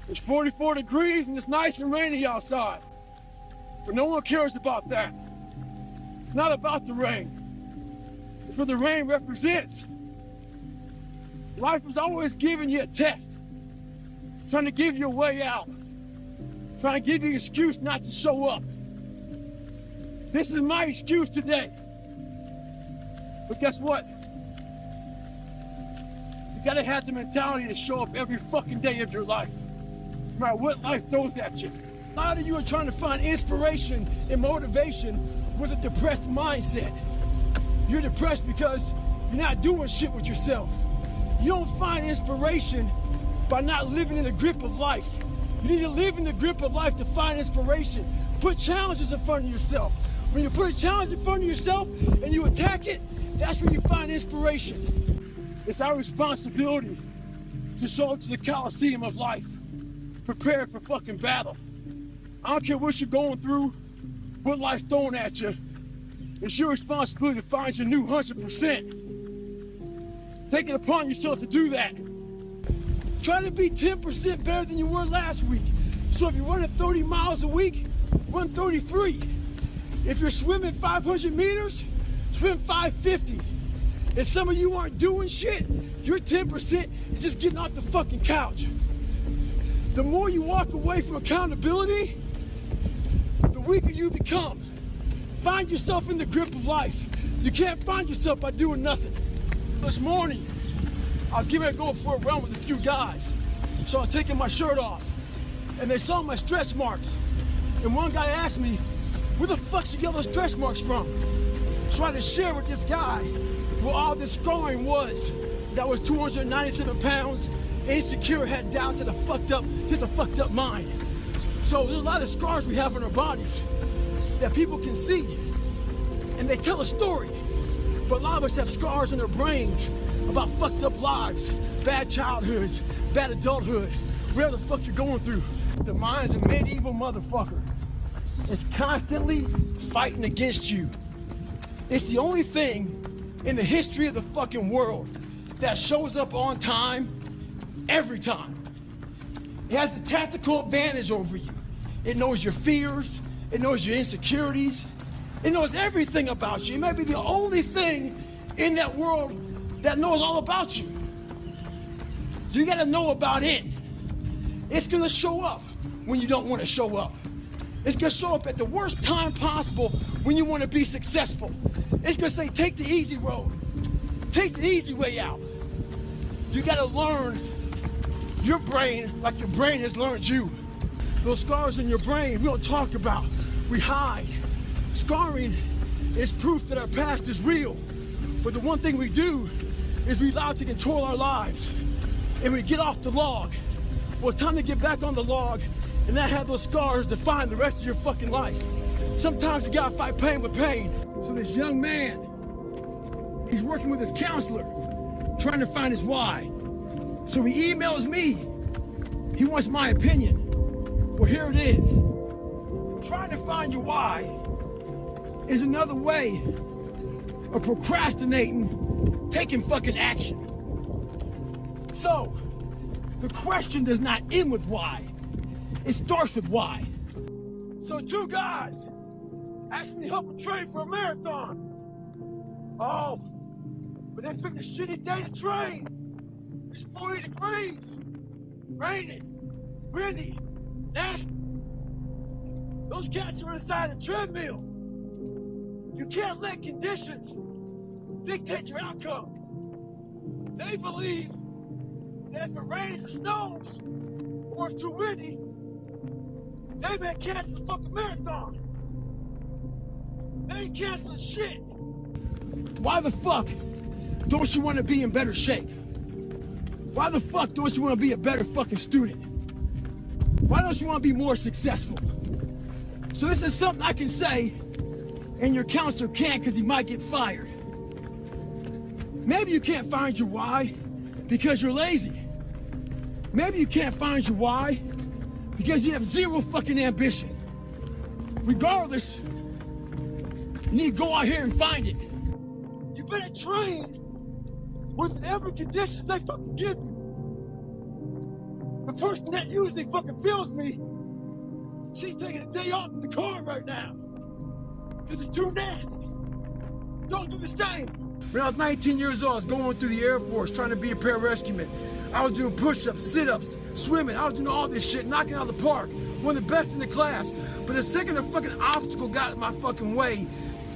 It's 44 degrees and it's nice and rainy outside. But no one cares about that. It's not about the rain. It's what the rain represents. Life is always giving you a test, trying to give you a way out, trying to give you an excuse not to show up. This is my excuse today. But guess what? You gotta have the mentality to show up every fucking day of your life, no matter what life throws at you. A lot of you are trying to find inspiration and motivation with a depressed mindset. You're depressed because you're not doing shit with yourself. You don't find inspiration by not living in the grip of life. You need to live in the grip of life to find inspiration. Put challenges in front of yourself. When you put a challenge in front of yourself and you attack it, that's where you find inspiration. It's our responsibility to show up to the Coliseum of life, prepared for fucking battle. I don't care what you're going through, what life's throwing at you. It's your responsibility to find your new 100%. Take it upon yourself to do that. Try to be 10% better than you were last week. So if you're running 30 miles a week, run 33. If you're swimming 500 meters, swim 550. If some of you aren't doing shit, your 10% is just getting off the fucking couch. The more you walk away from accountability, the weaker you become. Find yourself in the grip of life. You can't find yourself by doing nothing. This morning, I was getting ready to go for a run with a few guys. So I was taking my shirt off, and they saw my stretch marks. And one guy asked me, where the fuck you get those stretch marks from? So I had to share with this guy where all this scarring was. That was 297 pounds, insecure, had doubts, had a fucked up mind. So there's a lot of scars we have on our bodies that people can see, and they tell a story. But a lot of us have scars in our brains about fucked up lives, bad childhoods, bad adulthood, whatever the fuck you're going through. The mind's a medieval motherfucker. It's constantly fighting against you. It's the only thing in the history of the fucking world that shows up on time, every time. It has the tactical advantage over you. It knows your fears, it knows your insecurities, it knows everything about you. It might be the only thing in that world that knows all about you. You gotta know about it. It's gonna show up when you don't wanna show up. It's gonna show up at the worst time possible when you wanna be successful. It's gonna say, take the easy road. Take the easy way out. You gotta learn your brain like your brain has learned you. Those scars in your brain, we don't talk about, we hide. Scarring is proof that our past is real. But the one thing we do is we allow it to control our lives. And we get off the log. Well, it's time to get back on the log and not have those scars define the rest of your fucking life. Sometimes you gotta fight pain with pain. So this young man, he's working with his counselor, trying to find his why. So he emails me. He wants my opinion. Well, here it is. Trying to find your why is another way of procrastinating, taking fucking action. So, the question does not end with why. It starts with why. So 2 guys asked me to help them train for a marathon. Oh, but they picked a shitty day to train. It's 40 degrees, raining, windy, nasty. Those cats are inside a treadmill. You can't let conditions dictate your outcome. They believe that if it rains or snows, or it's too windy, they may cancel the fucking marathon. They ain't canceling shit. Why the fuck don't you want to be in better shape? Why the fuck don't you want to be a better fucking student? Why don't you want to be more successful? So this is something I can say, and your counselor can't because he might get fired. Maybe you can't find your why because you're lazy. Maybe you can't find your why because you have zero fucking ambition. Regardless, you need to go out here and find it. You better train with whatever conditions they fucking give you. The person that usually fucking feels me, she's taking a day off in the car right now. Because it's too nasty. Don't do the same. When I was 19 years old, I was going through the Air Force trying to be a pararescueman. I was doing push-ups, sit-ups, swimming. I was doing all this shit, knocking out of the park. One of the best in the class. But the second a fucking obstacle got in my fucking way,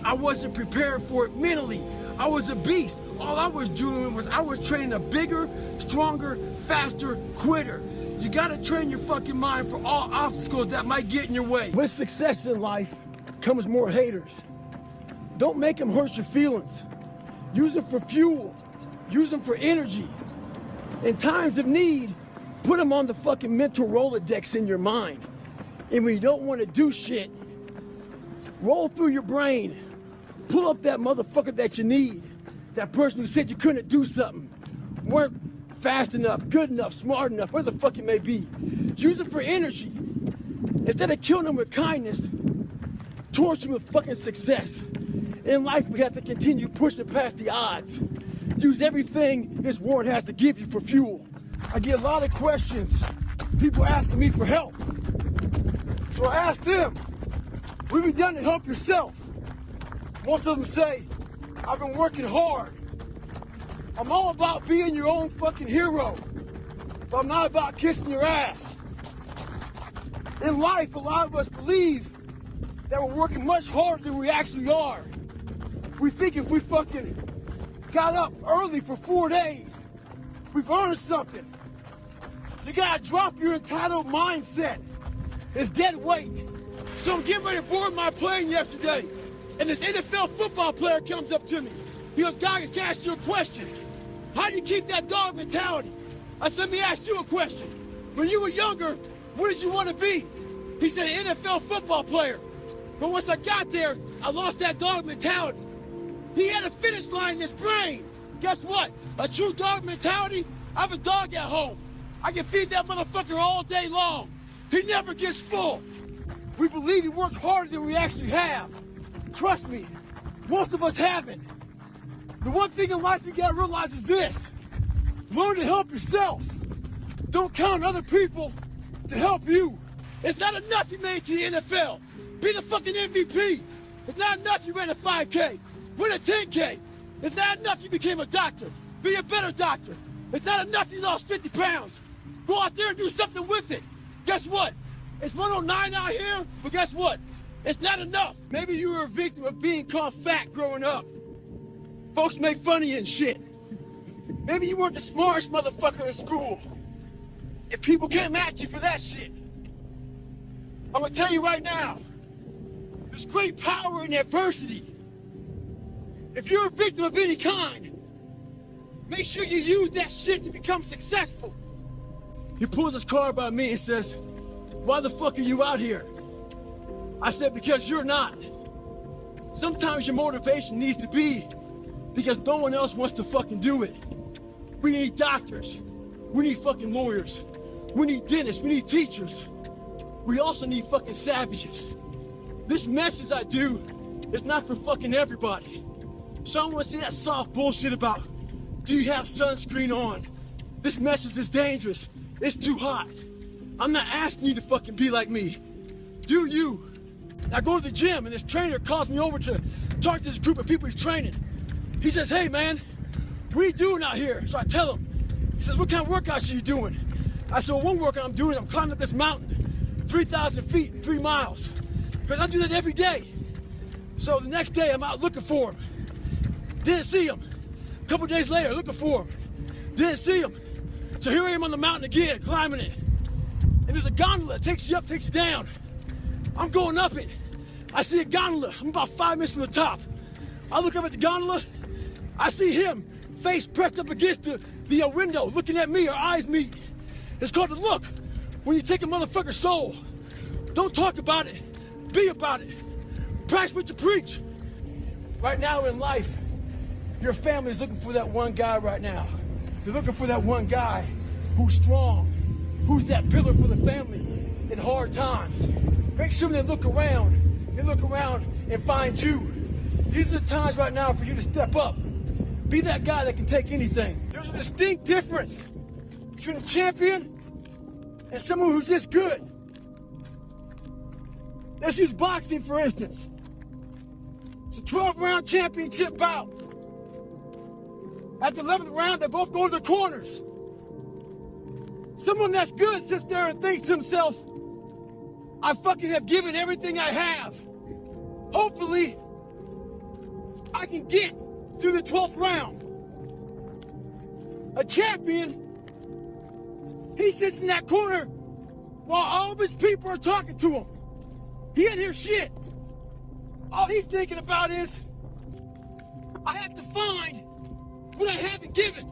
I wasn't prepared for it mentally. I was a beast. All I was doing was I was training a bigger, stronger, faster quitter. You gotta train your fucking mind for all obstacles that might get in your way. With success in life comes more haters. Don't make them hurt your feelings. Use them for fuel. Use them for energy. In times of need, put them on the fucking mental Rolodex in your mind. And when you don't want to do shit, roll through your brain. Pull up that motherfucker that you need. That person who said you couldn't do something. Weren't fast enough, good enough, smart enough, whatever the fuck it may be. Use it for energy. Instead of killing them with kindness, torch them with fucking success. In life, we have to continue pushing past the odds. Use everything this world has to give you for fuel. I get a lot of questions. People asking me for help. So I ask them, what have you done to help yourself? Most of them say, I've been working hard. I'm all about being your own fucking hero, but I'm not about kissing your ass. In life, a lot of us believe that we're working much harder than we actually are. We think if we fucking got up early for 4 days, we've earned something. You gotta drop your entitled mindset. It's dead weight. So I'm getting ready to board my plane yesterday, and this NFL football player comes up to me. He goes, "Goggins, can I ask you a question? How do you keep that dog mentality?" I said, "Let me ask you a question. When you were younger, what did you want to be?" He said, "An NFL football player. But once I got there, I lost that dog mentality." He had a finish line in his brain. Guess what? A true dog mentality, I have a dog at home. I can feed that motherfucker all day long. He never gets full. We believe we work harder than we actually have. Trust me, most of us haven't. The one thing in life you gotta realize is this: learn to help yourself. Don't count on other people to help you. It's not enough you made it to the NFL. Be the fucking MVP. It's not enough you ran a 5K. Win a 10K. It's not enough you became a doctor. Be a better doctor. It's not enough you lost 50 pounds. Go out there and do something with it. Guess what? It's 109 out here, but guess what? It's not enough. Maybe you were a victim of being called fat growing up. Folks make fun of you and shit. Maybe you weren't the smartest motherfucker in school. If people can't match you for that shit, I'm gonna tell you right now, there's great power in adversity. If you're a victim of any kind, make sure you use that shit to become successful. He pulls his car by me and says, "Why the fuck are you out here?" I said, "Because you're not." Sometimes your motivation needs to be because no one else wants to fucking do it. We need doctors. We need fucking lawyers. We need dentists. We need teachers. We also need fucking savages. This message I do is not for fucking everybody. So I don't want to see that soft bullshit about, do you have sunscreen on? This message is dangerous. It's too hot. I'm not asking you to fucking be like me. Do you? I go to the gym and this trainer calls me over to talk to this group of people he's training. He says, "Hey man, what are you doing out here?" So I tell him. He says, "What kind of workouts are you doing?" I said, "Well, one workout I'm doing is I'm climbing up this mountain, 3,000 feet in 3 miles. Because I do that every day." So the next day I'm out looking for him. Didn't see him. A couple days later, looking for him. Didn't see him. So here I am on the mountain again, climbing it. And there's a gondola that takes you up, takes you down. I'm going up it. I see a gondola. I'm about 5 minutes from the top. I look up at the gondola. I see him, face pressed up against the window, looking at me. Our eyes meet. It's called the look. When you take a motherfucker's soul, don't talk about it. Be about it. Practice what you preach. Right now in life, your family is looking for that one guy right now. They're looking for that one guy who's strong, who's that pillar for the family in hard times. Make sure they look around and find you. These are the times right now for you to step up. Be that guy that can take anything. There's a distinct difference between a champion and someone who's just good. Let's use boxing, for instance. It's a 12-round championship bout. At the 11th round, they both go to the corners. Someone that's good sits there and thinks to himself, I fucking have given everything I have. Hopefully, I can get through the 12th round. A champion, he sits in that corner while all of his people are talking to him. He ain't hear shit. All he's thinking about is, I have to find what I haven't given.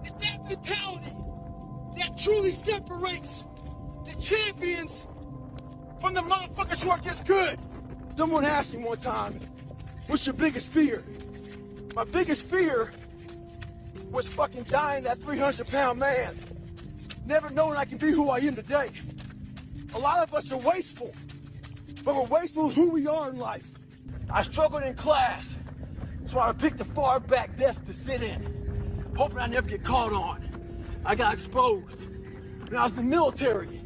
It's that mentality that truly separates the champions from the motherfuckers who are just good. Someone asked me one time, what's your biggest fear? My biggest fear was fucking dying that 300-pound man, never knowing I can be who I am today. A lot of us are wasteful, but we're wasteful of who we are in life. I struggled in class, so I picked a far back desk to sit in, hoping I never get caught on. I got exposed. When I was in the military,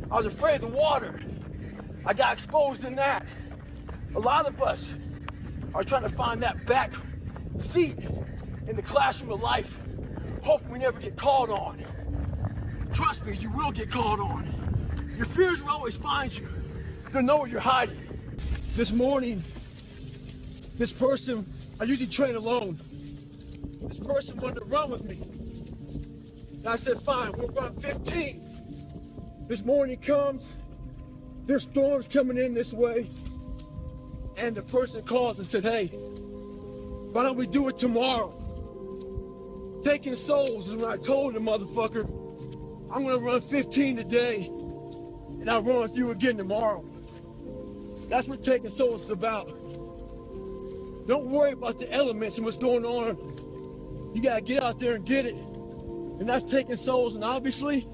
I was afraid of the water. I got exposed in that. A lot of us are trying to find that back seat in the classroom of life, hoping we never get called on. Trust me, you will get called on. Your fears will always find you. They'll know where you're hiding. This morning, this person, I usually train alone. This person wanted to run with me. And I said, fine, we'll run 15. This morning comes, there's storms coming in this way. And the person calls and said, hey, why don't we do it tomorrow? Taking souls is when I told the motherfucker, I'm gonna run 15 today, and I'll run with you again tomorrow. That's what taking souls is about. Don't worry about the elements and what's going on. You gotta get out there and get it. And that's taking souls, and obviously,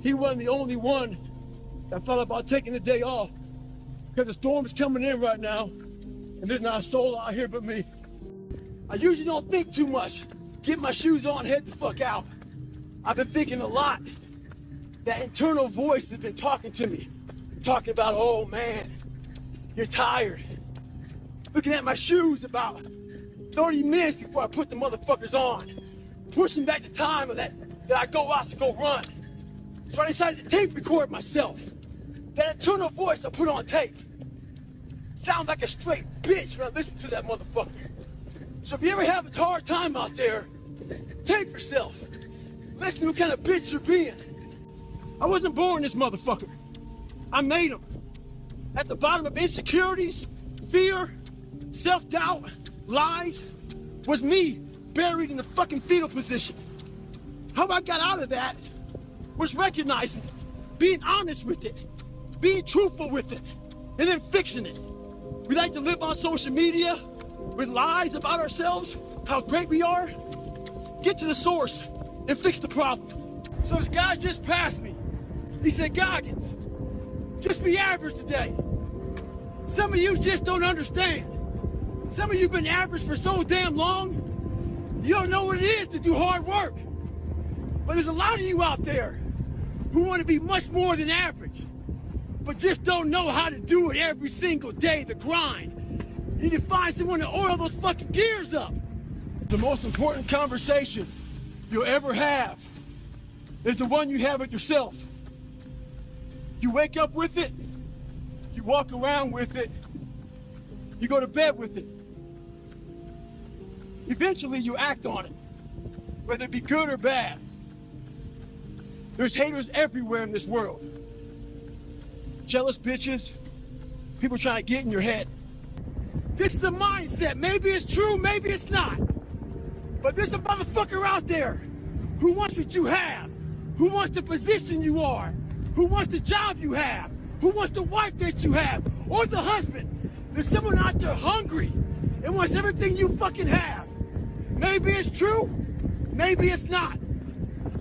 he wasn't the only one that thought about taking the day off. Because the storm is coming in right now, and there's not a soul out here but me. I usually don't think too much. Get my shoes on, head the fuck out. I've been thinking a lot. That internal voice has been talking to me. Talking about, oh man, you're tired. Looking at my shoes about 30 minutes before I put the motherfuckers on. Pushing back the time of that I go out to go run. So I decided to tape record myself. That internal voice I put on tape. Sounds like a straight bitch when I listen to that motherfucker. So if you ever have a hard time out there, tape yourself. Listen to what kind of bitch you're being. I wasn't born this motherfucker. I made him. At the bottom of insecurities, fear, self-doubt, lies, was me buried in the fucking fetal position. How I got out of that was recognizing it, being honest with it, being truthful with it, and then fixing it. We like to live on social media with lies about ourselves, how great we are. Get to the source and fix the problem. So this guy just passed me. He said, Goggins, just be average today. Some of you just don't understand. Some of you been average for so damn long, you don't know what it is to do hard work. But there's a lot of you out there who want to be much more than average, but just don't know how to do it every single day, the grind. You need to find someone to oil those fucking gears up. The most important conversation you'll ever have is the one you have with yourself. You wake up with it, you walk around with it, you go to bed with it. Eventually you act on it, whether it be good or bad. There's haters everywhere in this world. Jealous bitches, people trying to get in your head. This is a mindset. Maybe it's true, maybe it's not. But there's a motherfucker out there who wants what you have, who wants the position you are, who wants the job you have, who wants the wife that you have, or the husband. There's someone out there hungry and wants everything you fucking have. Maybe it's true, maybe it's not.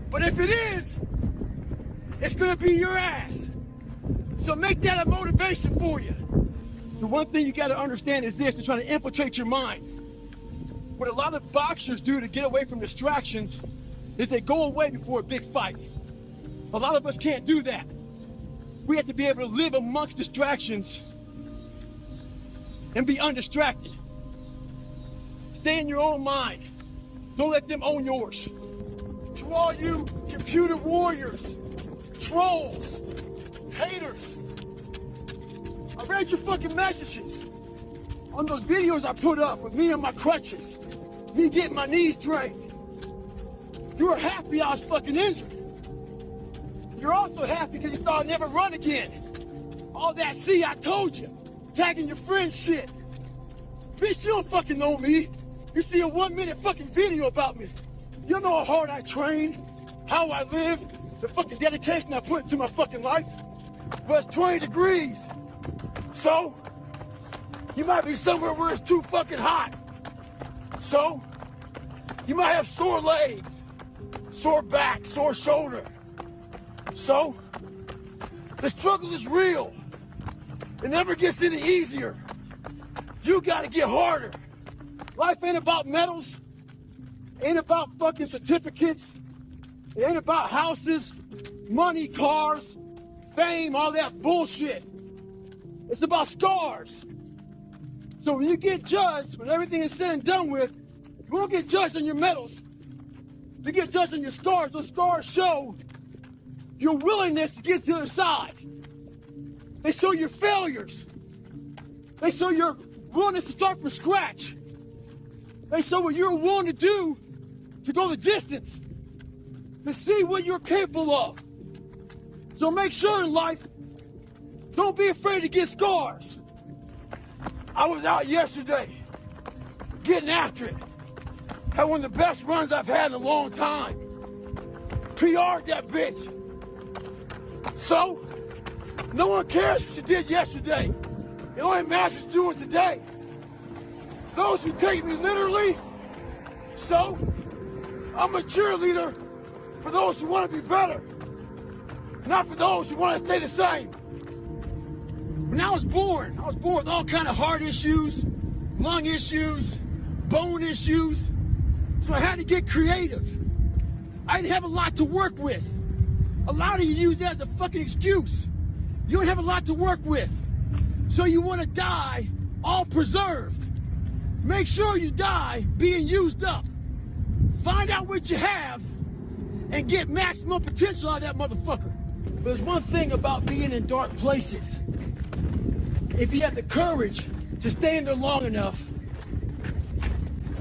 But if it is, it's gonna be your ass. So make that a motivation for you. The one thing you gotta understand is this, they're trying to infiltrate your mind. What a lot of boxers do to get away from distractions is they go away before a big fight. A lot of us can't do that. We have to be able to live amongst distractions and be undistracted. Stay in your own mind. Don't let them own yours. To all you computer warriors, trolls, haters, I read your fucking messages on those videos I put up with me on my crutches, me getting my knees drained. You were happy I was fucking injured. You're also happy because you thought I'd never run again. All that, see, I told you, tagging your friends shit. Bitch, you don't fucking know me. You see a 1-minute fucking video about me. You know how hard I train, how I live, the fucking dedication I put into my fucking life. But it's 20 degrees. So, you might be somewhere where it's too fucking hot. So, you might have sore legs, sore back, sore shoulder. So, the struggle is real. It never gets any easier. You gotta get harder. Life ain't about medals, ain't about fucking certificates, it ain't about houses, money, cars, fame, all that bullshit. It's about scars. So when you get judged, when everything is said and done with, you won't get judged on your medals. You get judged on your scars. Those scars show your willingness to get to the other side. They show your failures. They show your willingness to start from scratch. They show what you're willing to do to go the distance, to see what you're capable of. So make sure in life, don't be afraid to get scars. I was out yesterday, getting after it. Had one of the best runs I've had in a long time. PR'd that bitch. So, no one cares what you did yesterday. It only matters what you're doing today. Those who take me literally, so, I'm a cheerleader for those who want to be better, not for those who want to stay the same. When I was born with all kind of heart issues, lung issues, bone issues, so I had to get creative. I didn't have a lot to work with. A lot of you use that as a fucking excuse. You don't have a lot to work with. So you want to die all preserved. Make sure you die being used up. Find out what you have and get maximum potential out of that motherfucker. But there's one thing about being in dark places. If you have the courage to stay in there long enough,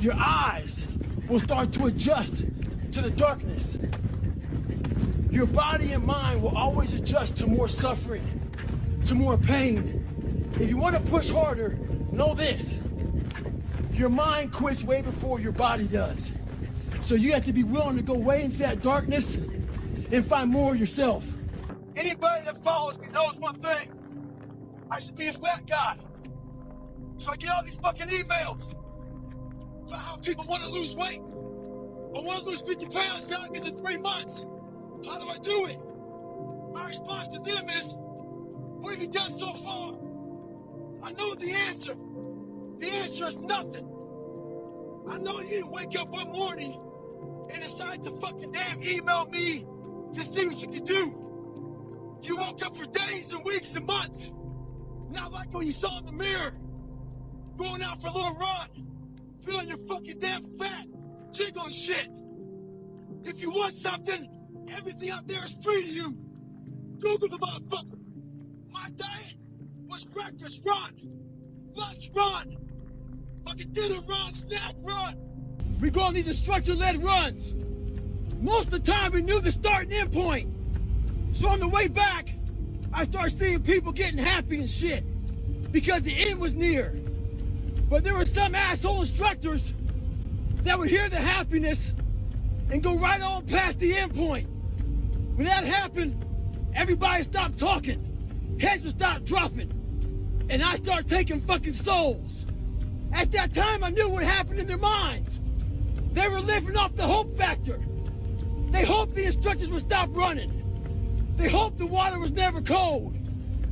your eyes will start to adjust to the darkness. Your body and mind will always adjust to more suffering, to more pain. If you want to push harder, know this. Your mind quits way before your body does. So you have to be willing to go way into that darkness and find more of yourself. Anybody that follows me knows one thing. I should be a fat guy. So I get all these fucking emails about how people want to lose weight. I want to lose 50 pounds, God, get to 3 months. How do I do it? My response to them is, what have you done so far? I know the answer. The answer is nothing. I know you didn't wake up one morning and decide to fucking damn email me to see what you can do. You woke up for days and weeks and months. Not like when you saw in the mirror, going out for a little run, feeling you're fucking damn fat, jiggling shit. If you want something, everything out there is free to you. Google the motherfucker. My diet was breakfast run, lunch run, fucking dinner run, snack run. We go on these instructor-led runs. Most of the time we knew the start and end point. So on the way back, I started seeing people getting happy and shit because the end was near. But there were some asshole instructors that would hear the happiness and go right on past the end point. When that happened, everybody stopped talking. Heads would stop dropping. And I started taking fucking souls. At that time, I knew what happened in their minds. They were living off the hope factor. They hoped the instructors would stop running. They hoped the water was never cold.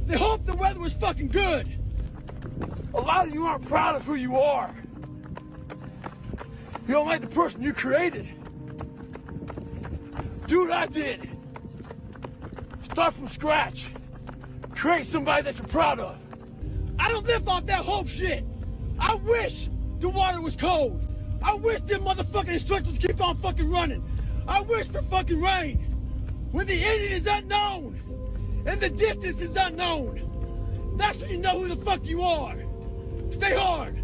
They hoped the weather was fucking good. A lot of you aren't proud of who you are. You don't like the person you created. Do what I did. Start from scratch. Create somebody that you're proud of. I don't live off that hope shit. I wish the water was cold. I wish them motherfucking instructors keep on fucking running. I wish for fucking rain. When the ending is unknown and the distance is unknown, that's when you know who the fuck you are. Stay hard.